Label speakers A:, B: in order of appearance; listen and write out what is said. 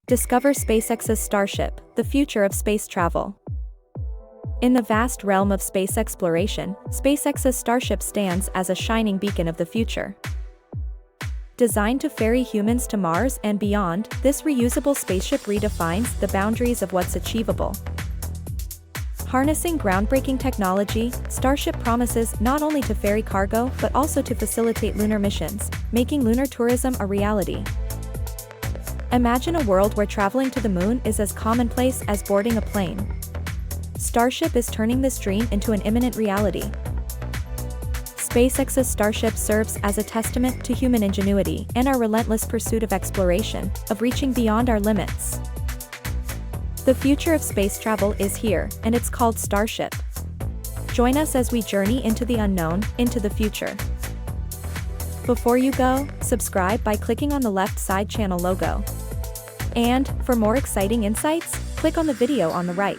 A: Discover SpaceX's Starship, the future of space travel. In the vast realm of space exploration, SpaceX's Starship stands as a shining beacon of the future. Designed to ferry humans to Mars and beyond, this reusable spaceship redefines the boundaries of what's achievable. Harnessing groundbreaking technology, Starship promises not only to ferry cargo but also to facilitate lunar missions, making lunar tourism a reality. Imagine a world where traveling to the moon is as commonplace as boarding a plane. Starship is turning this dream into an imminent reality. SpaceX's Starship serves as a testament to human ingenuity and our relentless pursuit of exploration, of reaching beyond our limits. The future of space travel is here, and it's called Starship. Join us as we journey into the unknown, into the future. Before you go, subscribe by clicking on the left side channel logo. And, for more exciting insights, click on the video on the right.